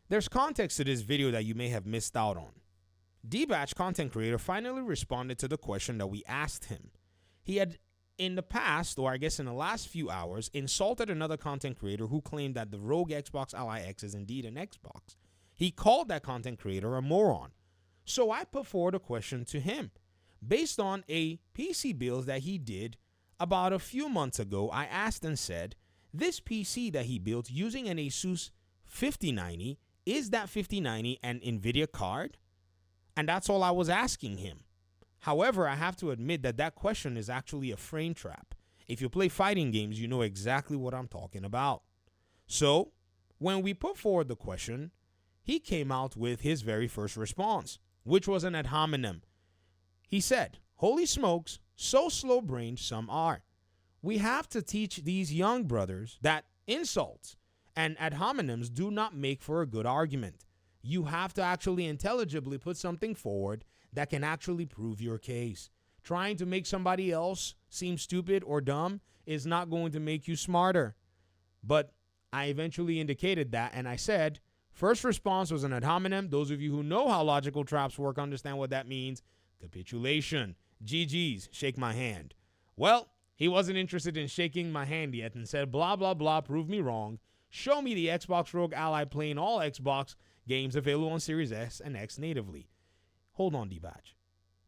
There's context to this video that you may have missed out on. D-Batch content creator finally responded to the question that we asked him. He had in the past, or I guess in the last few hours, insulted another content creator who claimed that the Rogue Xbox Ally X is indeed an Xbox. He called that content creator a moron. So I put forward a question to him. Based on a PC build that he did about a few months ago, I asked and said, this PC that he built using an Asus 5090, is that 5090 an NVIDIA card? And that's all I was asking him. However, I have to admit that that question is actually a frame trap. If you play fighting games, you know exactly what I'm talking about. So, when we put forward the question, he came out with his very first response, which was an ad hominem. He said, "Holy smokes, so slow-brained some are. We have to teach these young brothers that insults and ad hominems do not make for a good argument. You have to actually intelligibly put something forward that can actually prove your case. Trying to make somebody else seem stupid or dumb is not going to make you smarter." But I eventually indicated that, and I said, first response was an ad hominem. Those of you who know how logical traps work understand what that means. Capitulation. GG's, shake my hand. Well, he wasn't interested in shaking my hand yet and said, blah, blah, blah, prove me wrong. Show me the Xbox Rogue Ally playing all Xbox games available on Series S and X natively. Hold on, D-Batch.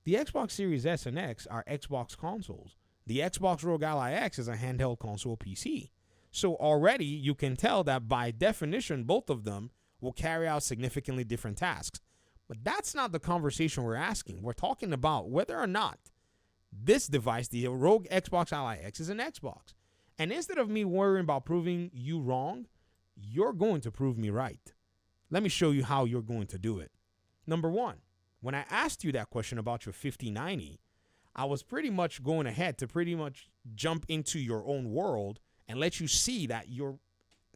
The Xbox Series S and X are Xbox consoles. The Xbox Rogue Ally X is a handheld console PC. So already you can tell that by definition, both of them will carry out significantly different tasks. But that's not the conversation we're asking. We're talking about whether or not this device, the Rogue Xbox Ally X, is an Xbox. And instead of me worrying about proving you wrong, you're going to prove me right. Let me show you how you're going to do it. Number one, when I asked you that question about your 5090, I was pretty much going ahead to pretty much jump into your own world and let you see that your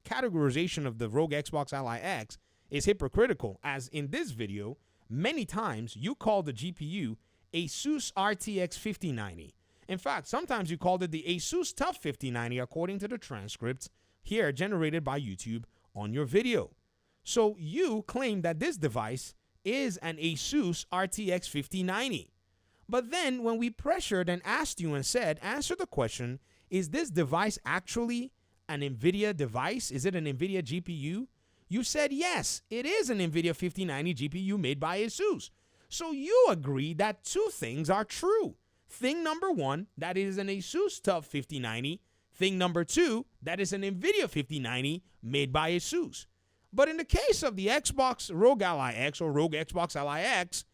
categorization of the Rogue Xbox Ally X is hypocritical, as in this video, many times you call the GPU Asus RTX 5090. In fact, sometimes you called it the Asus TUF 5090 according to the transcripts here generated by YouTube on your video. So you claim that this device is an Asus RTX 5090. But then when we pressured and asked you and said, answer the question, is this device actually an NVIDIA device? Is it an NVIDIA GPU? You said, yes, it is an NVIDIA 5090 GPU made by Asus. So you agree that two things are true. Thing number one, that it is an Asus TUF 5090. Thing number two, that is an NVIDIA 5090 made by Asus. But in the case of the Xbox Rogue Ally X or Rogue Xbox Ally X,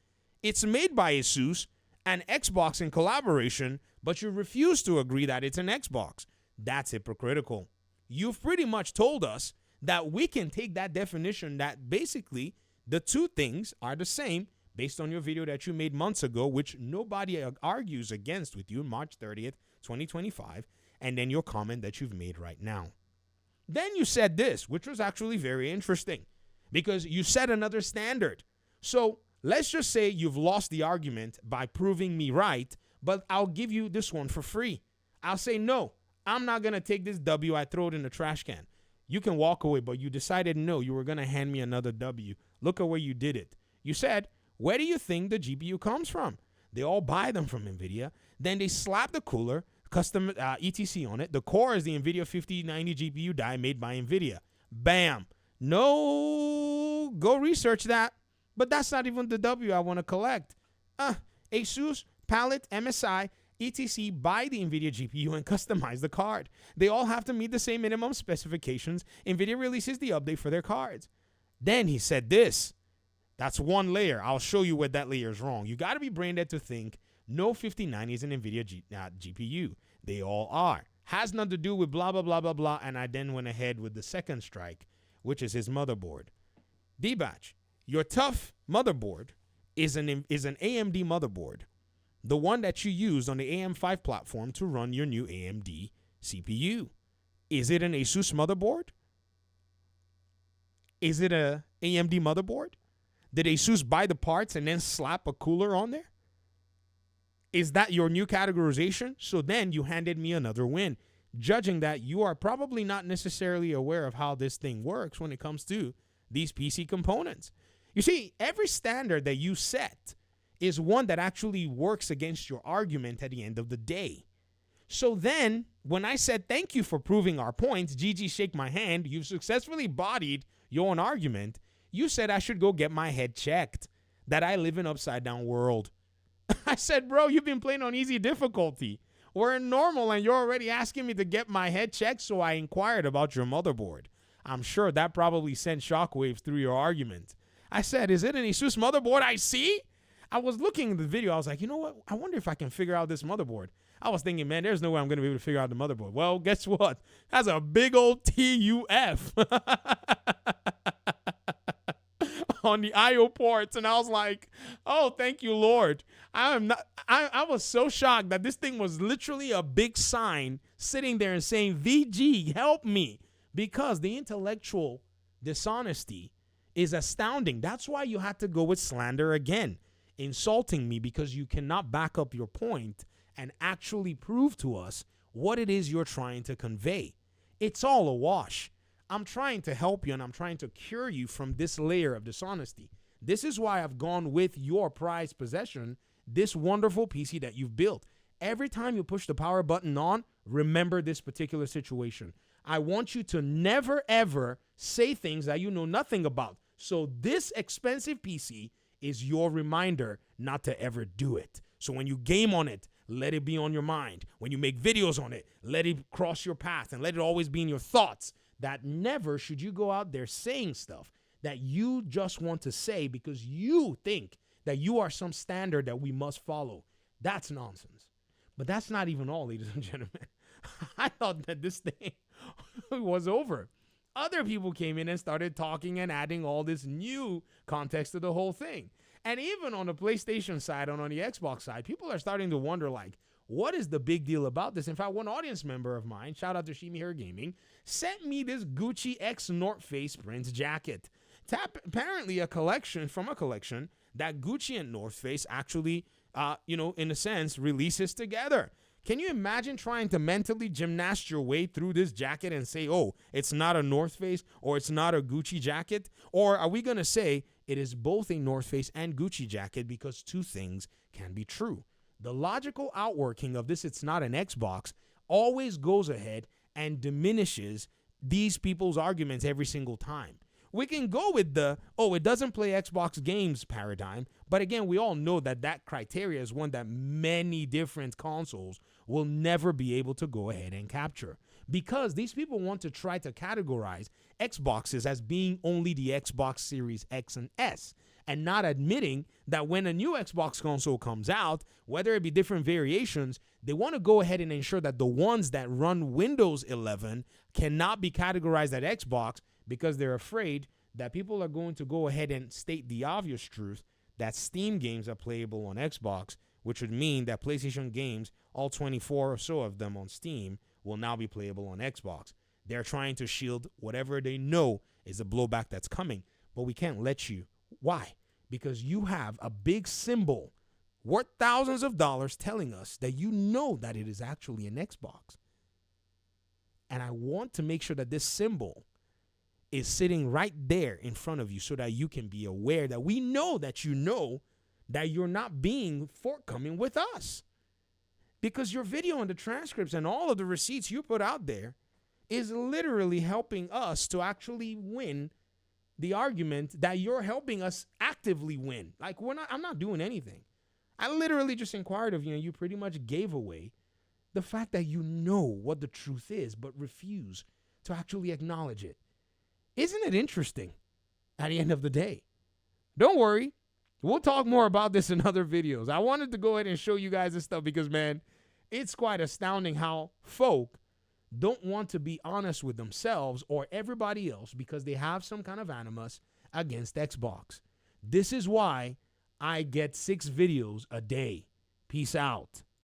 it's made by Asus and Xbox in collaboration, but you refuse to agree that it's an Xbox. That's hypocritical. You've pretty much told us that we can take that definition that basically the two things are the same based on your video that you made months ago, which nobody argues against with you, March 30th, 2025, and then your comment that you've made right now. Then you said this, which was actually very interesting because you set another standard. So let's just say you've lost the argument by proving me right, but I'll give you this one for free. I'll say, no, I'm not going to take this W. I throw it in the trash can. You can walk away, but you decided no, you were going to hand me another W. Look at where you did it. You said, where do you think the GPU comes from? They all buy them from NVIDIA. Then they slap the cooler, custom ETC on it. The core is the NVIDIA 5090 GPU die made by NVIDIA. Bam. No, go research that. But that's not even the W I want to collect. Asus, Palette, MSI, ETC buy the NVIDIA GPU and customize the card. They all have to meet the same minimum specifications. NVIDIA releases the update for their cards. Then he said this. That's one layer. I'll show you where that layer is wrong. You got to be brain dead to think no 5090 is an NVIDIA GPU. They all are. Has nothing to do with blah, blah, blah, blah, blah. And I then went ahead with the second strike, which is his motherboard. D-Batch, your TUF motherboard is an AMD motherboard. The one that you used on the AM5 platform to run your new AMD CPU. Is it an Asus motherboard? Is it a AMD motherboard? Did Asus buy the parts and then slap a cooler on there? Is that your new categorization? So then you handed me another win, judging that you are probably not necessarily aware of how this thing works when it comes to these PC components. You see, every standard that you set is one that actually works against your argument at the end of the day. So then, when I said thank you for proving our points, GG shake my hand, you've successfully bodied your own argument, you said I should go get my head checked, that I live in an upside down world. I said, bro, you've been playing on easy difficulty. We're in normal and you're already asking me to get my head checked, so I inquired about your motherboard. I'm sure that probably sent shockwaves through your argument. I said, is it an Asus motherboard I see? I was looking at the video. I was like, you know what? I wonder if I can figure out this motherboard. I was thinking, man, there's no way I'm going to be able to figure out the motherboard. Well, guess what? That's a big old TUF on the IO ports. And I was like, oh, thank you, Lord. I was so shocked that this thing was literally a big sign sitting there and saying, VG, help me. Because the intellectual dishonesty is astounding. That's why you had to go with slander again, insulting me because you cannot back up your point and actually prove to us what it is you're trying to convey. It's all a wash. I'm trying to help you and I'm trying to cure you from this layer of dishonesty. This is why I've gone with your prized possession, this wonderful PC that you've built. Every time you push the power button on, remember this particular situation. I want you to never, ever say things that you know nothing about. So this expensive PC is your reminder not to ever do it. So when you game on it, let it be on your mind. When you make videos on it, let it cross your path and let it always be in your thoughts. That never should you go out there saying stuff that you just want to say because you think that you are some standard that we must follow. That's nonsense. But that's not even all, ladies and gentlemen. I thought that this thing was over. Other people came in and started talking and adding all this new context to the whole thing. And even on the PlayStation side and on the Xbox side, people are starting to wonder, like, what is the big deal about this? In fact, one audience member of mine, shout out to Shimi Her Gaming, sent me this Gucci X North Face Prince jacket. Apparently a collection that Gucci and North Face actually, in a sense, releases together. Can you imagine trying to mentally gymnast your way through this jacket and say, oh, it's not a North Face or it's not a Gucci jacket? Or are we going to say it is both a North Face and Gucci jacket because two things can be true? The logical outworking of this, it's not an Xbox, always goes ahead and diminishes these people's arguments every single time. We can go with the, oh, it doesn't play Xbox games paradigm. But again, we all know that that criteria is one that many different consoles will never be able to go ahead and capture. Because these people want to try to categorize Xboxes as being only the Xbox Series X and S. And not admitting that when a new Xbox console comes out, whether it be different variations, they want to go ahead and ensure that the ones that run Windows 11 cannot be categorized at Xbox because they're afraid that people are going to go ahead and state the obvious truth that Steam games are playable on Xbox, which would mean that PlayStation games, all 24 or so of them on Steam, will now be playable on Xbox. They're trying to shield whatever they know is a blowback that's coming, but we can't let you. Why? Because you have a big symbol worth thousands of dollars telling us that you know that it is actually an Xbox. And I want to make sure that this symbol is sitting right there in front of you so that you can be aware that we know that you know that you're not being forthcoming with us. Because your video and the transcripts and all of the receipts you put out there is literally helping us to actually win the argument that you're helping us actively win. Like, I'm not doing anything. I literally just inquired of you and you pretty much gave away the fact that you know what the truth is, but refuse to actually acknowledge it. Isn't it interesting at the end of the day? Don't worry. We'll talk more about this in other videos. I wanted to go ahead and show you guys this stuff because, man, it's quite astounding how folk don't want to be honest with themselves or everybody else because they have some kind of animus against Xbox. This is why I get 6 videos a day. Peace out.